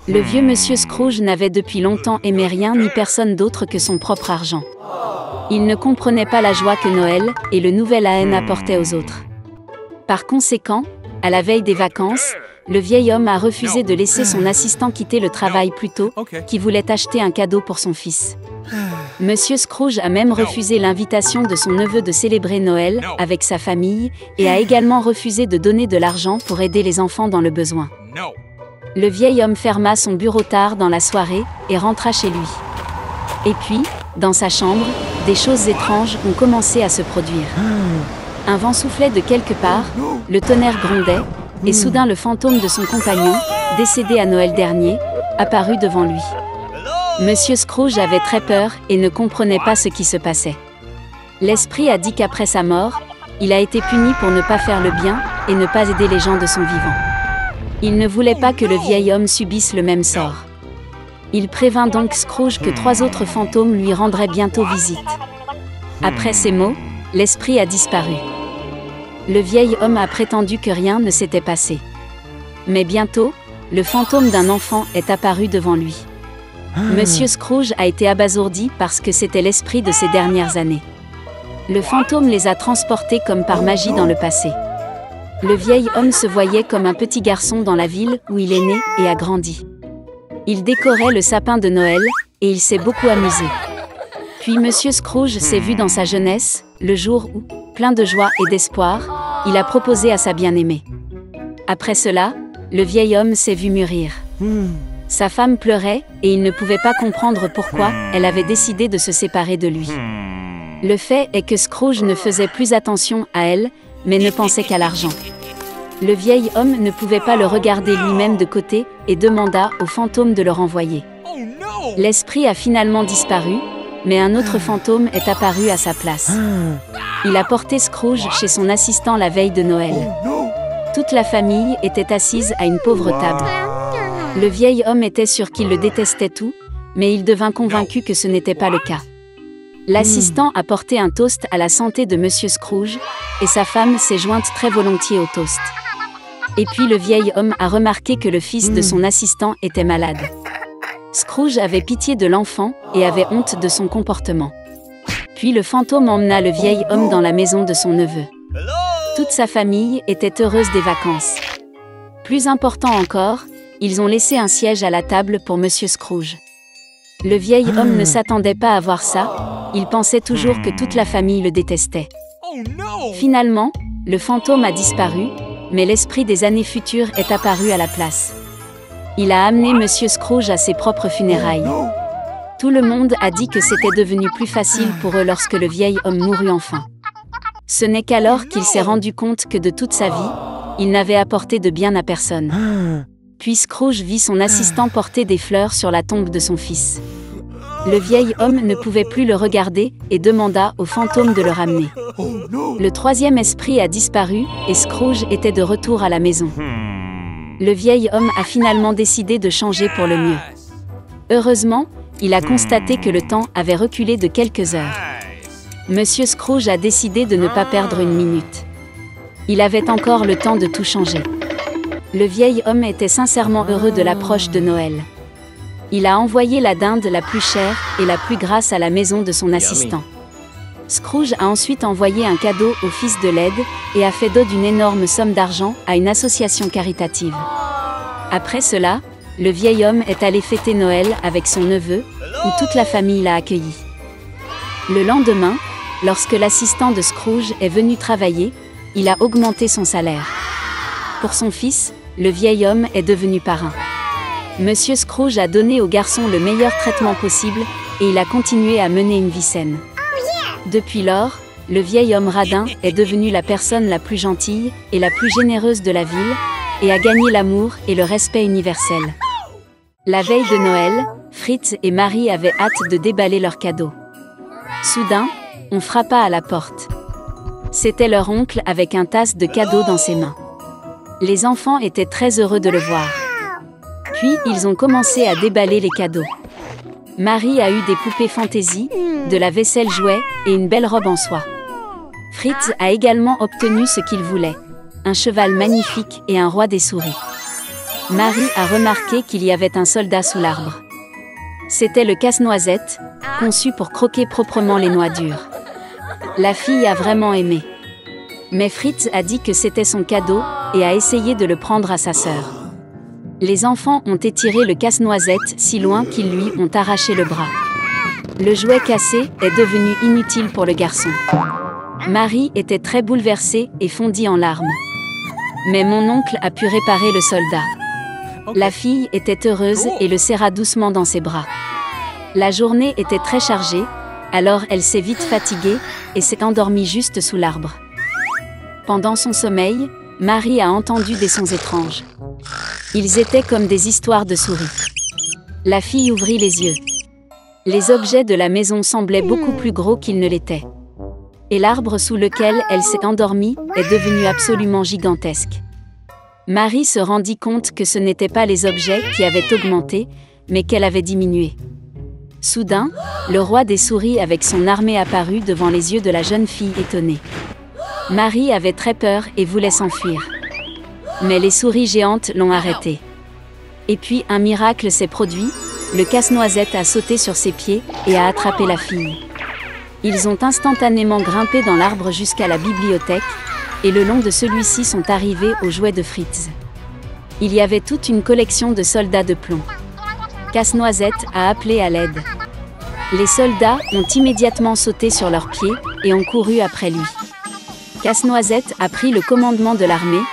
Le vieux monsieur Scrooge n'avait depuis longtemps aimé rien ni personne d'autre que son propre argent. Il ne comprenait pas la joie que Noël et le nouvel an apportaient aux autres. Par conséquent, à la veille des vacances, le vieil homme a refusé de laisser son assistant quitter le travail plus tôt, qui voulait acheter un cadeau pour son fils. Monsieur Scrooge a même refusé l'invitation de son neveu de célébrer Noël avec sa famille et a également refusé de donner de l'argent pour aider les enfants dans le besoin. Le vieil homme ferma son bureau tard dans la soirée et rentra chez lui. Et puis, dans sa chambre, des choses étranges ont commencé à se produire. Un vent soufflait de quelque part, le tonnerre grondait, et soudain le fantôme de son compagnon, décédé à Noël dernier, apparut devant lui. Monsieur Scrooge avait très peur et ne comprenait pas ce qui se passait. L'esprit a dit qu'après sa mort, il a été puni pour ne pas faire le bien et ne pas aider les gens de son vivant. Il ne voulait pas que le vieil homme subisse le même sort. Il prévint donc Scrooge que 3 autres fantômes lui rendraient bientôt visite. Après ces mots, l'esprit a disparu. Le vieil homme a prétendu que rien ne s'était passé. Mais bientôt, le fantôme d'un enfant est apparu devant lui. Monsieur Scrooge a été abasourdi parce que c'était l'esprit de ces dernières années. Le fantôme les a transportés comme par magie dans le passé. Le vieil homme se voyait comme un petit garçon dans la ville où il est né et a grandi. Il décorait le sapin de Noël et il s'est beaucoup amusé. Puis Monsieur Scrooge s'est vu dans sa jeunesse, le jour où, plein de joie et d'espoir, il a proposé à sa bien-aimée. Après cela, le vieil homme s'est vu mûrir. Sa femme pleurait et il ne pouvait pas comprendre pourquoi elle avait décidé de se séparer de lui. Le fait est que Scrooge ne faisait plus attention à elle, mais ne pensait qu'à l'argent. Le vieil homme ne pouvait pas le regarder lui-même de côté et demanda au fantôme de le renvoyer. L'esprit a finalement disparu, mais un autre fantôme est apparu à sa place. Il a porté Scrooge chez son assistant la veille de Noël. Toute la famille était assise à une pauvre table. Le vieil homme était sûr qu'il le détestait tout, mais il devint convaincu que ce n'était pas le cas. L'assistant a porté un toast à la santé de Monsieur Scrooge, et sa femme s'est jointe très volontiers au toast. Et puis le vieil homme a remarqué que le fils de son assistant était malade. Scrooge avait pitié de l'enfant et avait honte de son comportement. Puis le fantôme emmena le vieil homme dans la maison de son neveu. Toute sa famille était heureuse des vacances. Plus important encore, ils ont laissé un siège à la table pour Monsieur Scrooge. Le vieil homme ne s'attendait pas à voir ça, il pensait toujours que toute la famille le détestait. Finalement, le fantôme a disparu, mais l'esprit des années futures est apparu à la place. Il a amené Monsieur Scrooge à ses propres funérailles. Tout le monde a dit que c'était devenu plus facile pour eux lorsque le vieil homme mourut enfin. Ce n'est qu'alors qu'il s'est rendu compte que de toute sa vie, il n'avait apporté de bien à personne. Puis Scrooge vit son assistant porter des fleurs sur la tombe de son fils. Le vieil homme ne pouvait plus le regarder et demanda au fantôme de le ramener. Le 3e esprit a disparu et Scrooge était de retour à la maison. Le vieil homme a finalement décidé de changer pour le mieux. Heureusement, il a constaté que le temps avait reculé de quelques heures. Monsieur Scrooge a décidé de ne pas perdre une minute. Il avait encore le temps de tout changer. Le vieil homme était sincèrement heureux de l'approche de Noël. Il a envoyé la dinde la plus chère et la plus grasse à la maison de son assistant. Scrooge a ensuite envoyé un cadeau au fils de l'aide et a fait don d'une énorme somme d'argent à une association caritative. Après cela, le vieil homme est allé fêter Noël avec son neveu, où toute la famille l'a accueilli. Le lendemain, lorsque l'assistant de Scrooge est venu travailler, il a augmenté son salaire. Pour son fils, le vieil homme est devenu parrain. Monsieur Scrooge a donné au garçon le meilleur traitement possible et il a continué à mener une vie saine. Depuis lors, le vieil homme radin est devenu la personne la plus gentille et la plus généreuse de la ville et a gagné l'amour et le respect universel. La veille de Noël, Fritz et Marie avaient hâte de déballer leurs cadeaux. Soudain, on frappa à la porte. C'était leur oncle avec un tasse de cadeaux dans ses mains. Les enfants étaient très heureux de le voir. Puis, ils ont commencé à déballer les cadeaux. Marie a eu des poupées fantaisie, de la vaisselle jouet et une belle robe en soie. Fritz a également obtenu ce qu'il voulait, un cheval magnifique et un roi des souris. Marie a remarqué qu'il y avait un soldat sous l'arbre. C'était le casse-noisette, conçu pour croquer proprement les noix dures. La fille a vraiment aimé. Mais Fritz a dit que c'était son cadeau et a essayé de le prendre à sa sœur. Les enfants ont étiré le casse-noisette si loin qu'ils lui ont arraché le bras. Le jouet cassé est devenu inutile pour le garçon. Marie était très bouleversée et fondit en larmes. Mais mon oncle a pu réparer le soldat. La fille était heureuse et le serra doucement dans ses bras. La journée était très chargée, alors elle s'est vite fatiguée et s'est endormie juste sous l'arbre. Pendant son sommeil, Marie a entendu des sons étranges. Ils étaient comme des histoires de souris. La fille ouvrit les yeux. Les objets de la maison semblaient beaucoup plus gros qu'ils ne l'étaient. Et l'arbre sous lequel elle s'est endormie est devenu absolument gigantesque. Marie se rendit compte que ce n'étaient pas les objets qui avaient augmenté, mais qu'elle avait diminué. Soudain, le roi des souris avec son armée apparut devant les yeux de la jeune fille étonnée. Marie avait très peur et voulait s'enfuir. Mais les souris géantes l'ont arrêtée. Et puis un miracle s'est produit, le casse-noisette a sauté sur ses pieds et a attrapé la fille. Ils ont instantanément grimpé dans l'arbre jusqu'à la bibliothèque, et le long de celui-ci sont arrivés aux jouets de Fritz. Il y avait toute une collection de soldats de plomb. Casse-noisette a appelé à l'aide. Les soldats ont immédiatement sauté sur leurs pieds et ont couru après lui. Casse-noisette a pris le commandement de l'armée,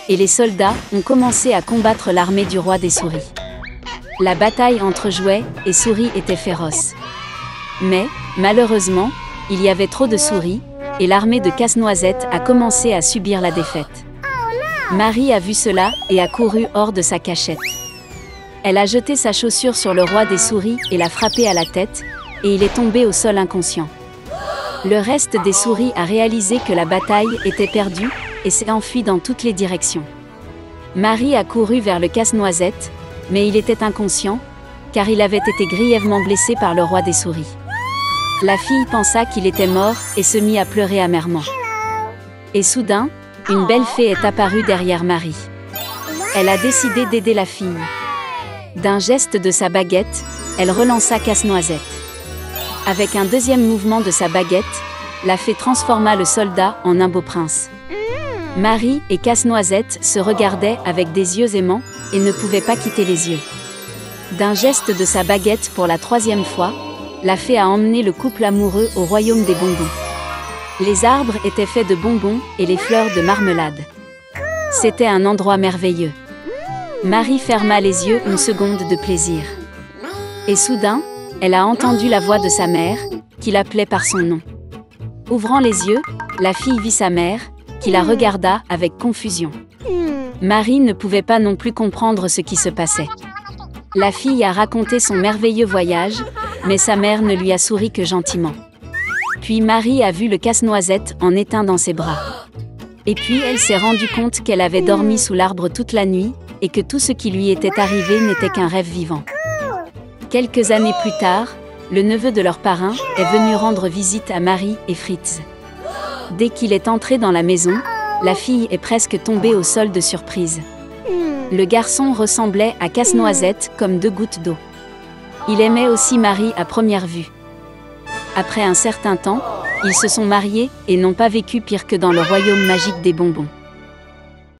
et les soldats ont commencé à combattre l'armée du roi des souris. La bataille entre jouets et souris était féroce. Mais, malheureusement, il y avait trop de souris, et l'armée de Casse-noisette a commencé à subir la défaite. Marie a vu cela et a couru hors de sa cachette. Elle a jeté sa chaussure sur le roi des souris et l'a frappé à la tête, et il est tombé au sol inconscient. Le reste des souris a réalisé que la bataille était perdue et s'est enfui dans toutes les directions. Marie a couru vers le casse-noisette, mais il était inconscient, car il avait été grièvement blessé par le roi des souris. La fille pensa qu'il était mort et se mit à pleurer amèrement. Et soudain, une belle fée est apparue derrière Marie. Elle a décidé d'aider la fille. D'un geste de sa baguette, elle relança Casse-noisette. Avec un deuxième mouvement de sa baguette, la fée transforma le soldat en un beau prince. Marie et Casse-noisette se regardaient avec des yeux aimants et ne pouvaient pas quitter les yeux. D'un geste de sa baguette pour la troisième fois, la fée a emmené le couple amoureux au royaume des bonbons. Les arbres étaient faits de bonbons et les fleurs de marmelade. C'était un endroit merveilleux. Marie ferma les yeux une seconde de plaisir. Et soudain, elle a entendu la voix de sa mère, qui l'appelait par son nom. Ouvrant les yeux, la fille vit sa mère, qui la regarda avec confusion. Marie ne pouvait pas non plus comprendre ce qui se passait. La fille a raconté son merveilleux voyage, mais sa mère ne lui a souri que gentiment. Puis Marie a vu le casse-noisette en éteint dans ses bras. Et puis elle s'est rendue compte qu'elle avait dormi sous l'arbre toute la nuit, et que tout ce qui lui était arrivé n'était qu'un rêve vivant. Quelques années plus tard, le neveu de leur parrain est venu rendre visite à Marie et Fritz. Dès qu'il est entré dans la maison, la fille est presque tombée au sol de surprise. Le garçon ressemblait à Casse-noisette comme deux gouttes d'eau. Il aimait aussi Marie à première vue. Après un certain temps, ils se sont mariés et n'ont pas vécu pire que dans le royaume magique des bonbons.